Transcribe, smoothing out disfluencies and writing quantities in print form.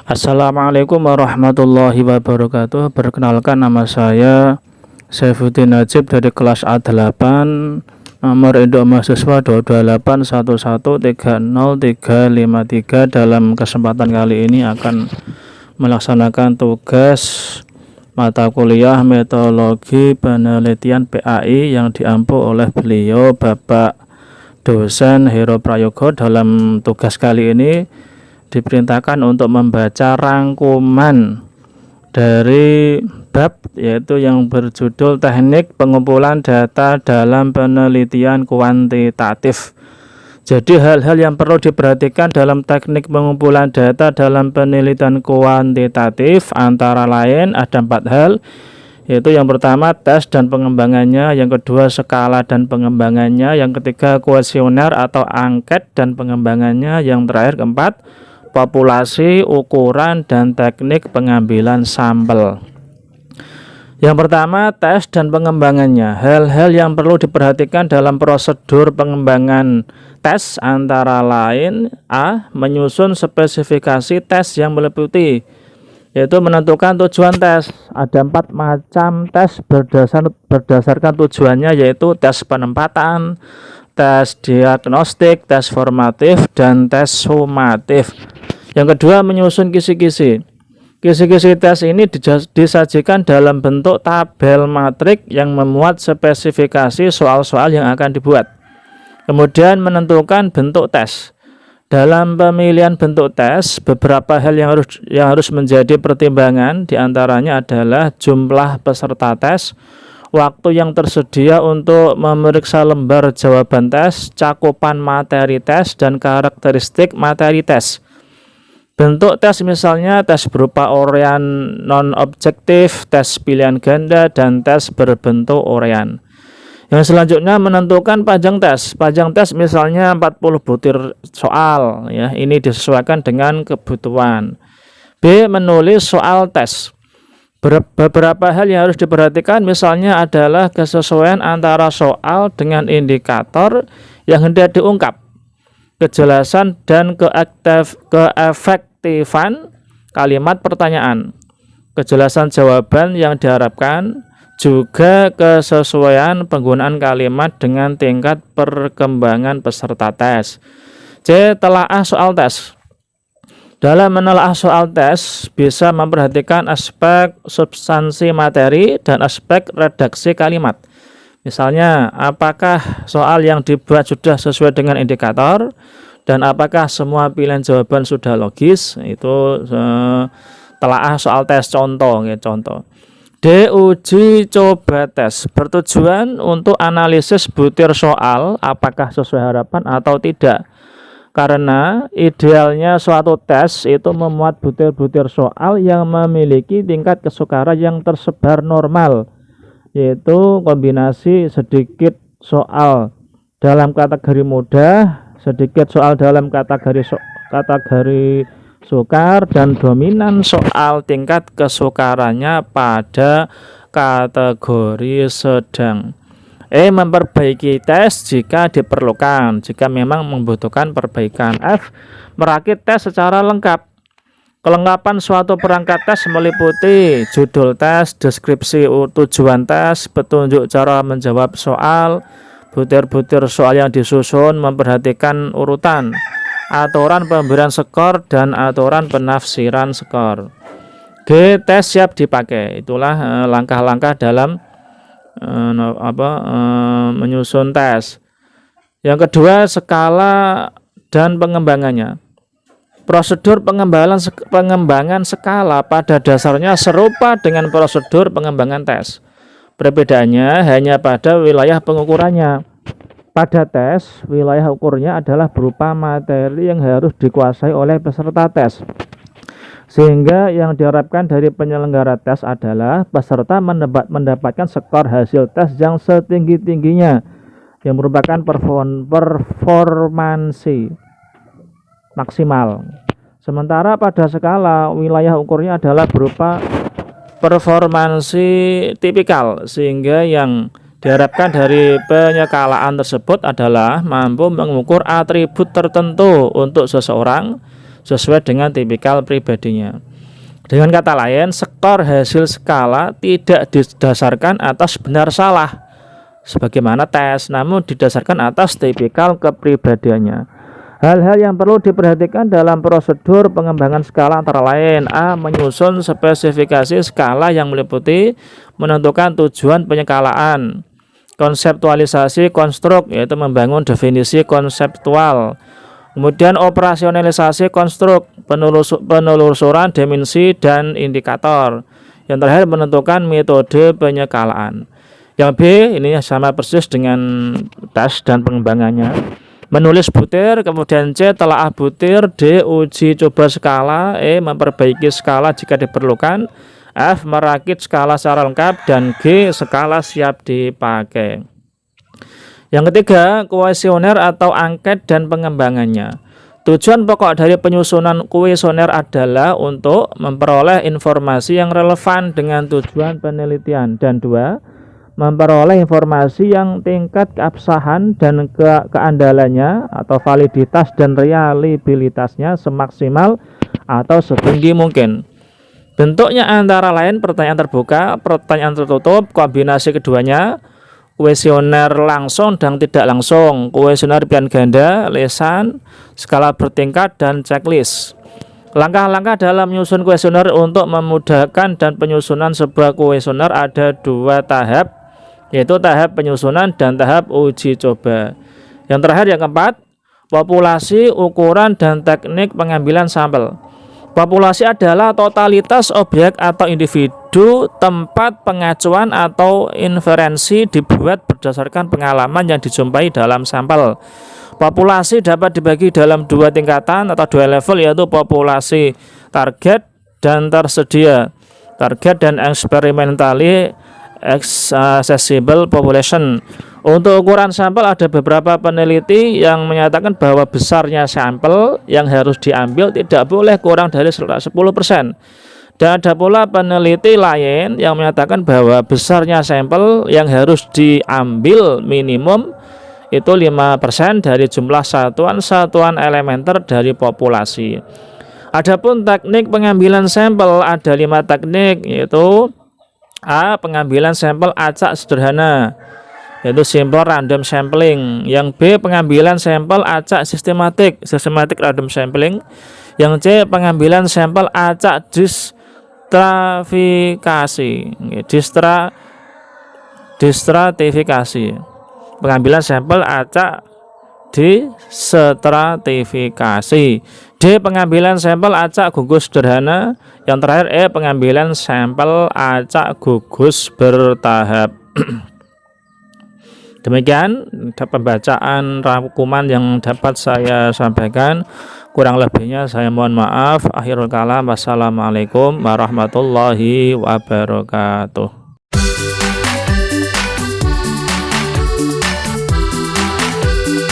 Assalamualaikum warahmatullahi wabarakatuh. Perkenalkan, nama saya Saifuddin Najib dari kelas A8, nomor induk mahasiswa 281130353. Dalam kesempatan kali ini akan melaksanakan tugas mata kuliah metodologi penelitian PAI yang diampu oleh beliau Bapak dosen Hero Prayogo. Dalam tugas kali ini diperintahkan untuk membaca rangkuman dari bab, yaitu yang berjudul teknik pengumpulan data dalam penelitian kuantitatif. Jadi hal-hal yang perlu diperhatikan dalam teknik pengumpulan data dalam penelitian kuantitatif antara lain ada 4 hal, yaitu yang pertama tes dan pengembangannya, yang kedua skala dan pengembangannya, yang ketiga kuesioner atau angket dan pengembangannya, yang terakhir keempat populasi, ukuran, dan teknik pengambilan sampel. Yang pertama, tes dan pengembangannya. Hal-hal yang perlu diperhatikan dalam prosedur pengembangan tes antara lain: A. Menyusun spesifikasi tes yang meliputi, yaitu menentukan tujuan tes. Ada 4 macam tes berdasarkan tujuannya, yaitu tes penempatan, tes diagnostik, tes formatif, dan tes sumatif. Yang kedua, menyusun kisi-kisi. Kisi-kisi tes ini disajikan dalam bentuk tabel matrik yang memuat spesifikasi soal-soal yang akan dibuat. Kemudian menentukan bentuk tes. Dalam pemilihan bentuk tes, beberapa hal yang harus menjadi pertimbangan, diantaranya adalah jumlah peserta tes, waktu yang tersedia untuk memeriksa lembar jawaban tes, cakupan materi tes, dan karakteristik materi tes. Bentuk tes misalnya tes berupa uraian non-objektif, tes pilihan ganda, dan tes berbentuk uraian. Yang selanjutnya menentukan panjang tes. Panjang tes misalnya 40 butir soal, ya, ini disesuaikan dengan kebutuhan. B. Menulis soal tes. Beberapa hal yang harus diperhatikan misalnya adalah kesesuaian antara soal dengan indikator yang hendak diungkap, kejelasan dan keefektifan kalimat pertanyaan, kejelasan jawaban yang diharapkan, juga kesesuaian penggunaan kalimat dengan tingkat perkembangan peserta tes. C. Telaah soal tes. Dalam menelaah soal tes bisa memperhatikan aspek substansi materi dan aspek redaksi kalimat. Misalnya, apakah soal yang dibuat sudah sesuai dengan indikator, dan apakah semua pilihan jawaban sudah logis. Itu telaah soal tes, contoh, ya, contoh. D. Uji coba tes. Bertujuan untuk analisis butir soal apakah sesuai harapan atau tidak. Karena idealnya suatu tes itu memuat butir-butir soal yang memiliki tingkat kesukaran yang tersebar normal, yaitu kombinasi sedikit soal dalam kategori mudah, sedikit soal dalam kategori sukar, dan dominan soal tingkat kesukarannya pada kategori sedang. E. Memperbaiki tes jika diperlukan, jika memang membutuhkan perbaikan. F. Merakit tes secara lengkap. Kelengkapan suatu perangkat tes meliputi judul tes, deskripsi tujuan tes, petunjuk cara menjawab soal, butir-butir soal yang disusun, memperhatikan urutan, aturan pemberian skor, dan aturan penafsiran skor. G. Tes siap dipakai. Itulah langkah-langkah dalam menyusun tes. Yang kedua, skala dan pengembangannya. Prosedur pengembangan skala pada dasarnya serupa dengan prosedur pengembangan tes. Perbedaannya hanya pada wilayah pengukurannya. Pada tes, wilayah ukurnya adalah berupa materi yang harus dikuasai oleh peserta tes. Sehingga yang diharapkan dari penyelenggara tes adalah peserta mendapatkan skor hasil tes yang setinggi-tingginya, yang merupakan performansi maksimal. Sementara pada skala, wilayah ukurnya adalah berupa performansi tipikal, sehingga yang diharapkan dari penyekalaan tersebut adalah mampu mengukur atribut tertentu untuk seseorang, sesuai dengan tipikal pribadinya. Dengan kata lain, skor hasil skala tidak didasarkan atas benar salah sebagaimana tes, namun didasarkan atas tipikal kepribadiannya. Hal-hal yang perlu diperhatikan dalam prosedur pengembangan skala antara lain: A. Menyusun spesifikasi skala yang meliputi menentukan tujuan penyekalaan, konseptualisasi konstruk, yaitu membangun definisi konseptual, kemudian operasionalisasi konstruk, penelusuran dimensi dan indikator, yang terakhir menentukan metode penyekalaan. Yang B ini sama persis dengan tes dan pengembangannya: menulis butir, kemudian C. telaah butir, D. uji coba skala, E. memperbaiki skala jika diperlukan, F. merakit skala secara lengkap, dan G. skala siap dipakai. Yang ketiga, kuesioner atau angket dan pengembangannya. Tujuan pokok dari penyusunan kuesioner adalah untuk memperoleh informasi yang relevan dengan tujuan penelitian, dan dua, memperoleh informasi yang tingkat keabsahan dan keandalannya atau validitas dan reliabilitasnya semaksimal atau setinggi mungkin. Bentuknya antara lain pertanyaan terbuka, pertanyaan tertutup, kombinasi keduanya, kuesioner langsung dan tidak langsung, kuesioner pilihan ganda, lisan, skala bertingkat, dan checklist. Langkah-langkah dalam menyusun kuesioner untuk memudahkan dan penyusunan sebuah kuesioner ada dua tahap, yaitu tahap penyusunan dan tahap uji coba. Yang terakhir, yang keempat, populasi, ukuran, dan teknik pengambilan sampel. Populasi adalah totalitas objek atau individu tempat pengacuan atau inferensi dibuat berdasarkan pengalaman yang dijumpai dalam sampel. Populasi dapat dibagi dalam dua tingkatan atau dua level, yaitu populasi target dan tersedia. Target dan experimentally accessible population. Untuk ukuran sampel ada beberapa peneliti yang menyatakan bahwa besarnya sampel yang harus diambil tidak boleh kurang dari 10%. Dan ada pula peneliti lain yang menyatakan bahwa besarnya sampel yang harus diambil minimum itu 5% dari jumlah satuan-satuan elementer dari populasi. Adapun teknik pengambilan sampel ada 5 teknik, yaitu A. Pengambilan sampel acak sederhana, yaitu simple random sampling. Yang B. Pengambilan sampel acak sistematik, systematic random sampling. Yang C. Pengambilan sampel acak distratifikasi. Pengambilan sampel acak distratifikasi. D. Pengambilan sampel acak gugus sederhana. Yang terakhir E. Pengambilan sampel acak gugus bertahap. Demikian pembacaan rangkuman yang dapat saya sampaikan. Kurang lebihnya saya mohon maaf. Akhirul kalam, wassalamualaikum warahmatullahi wabarakatuh.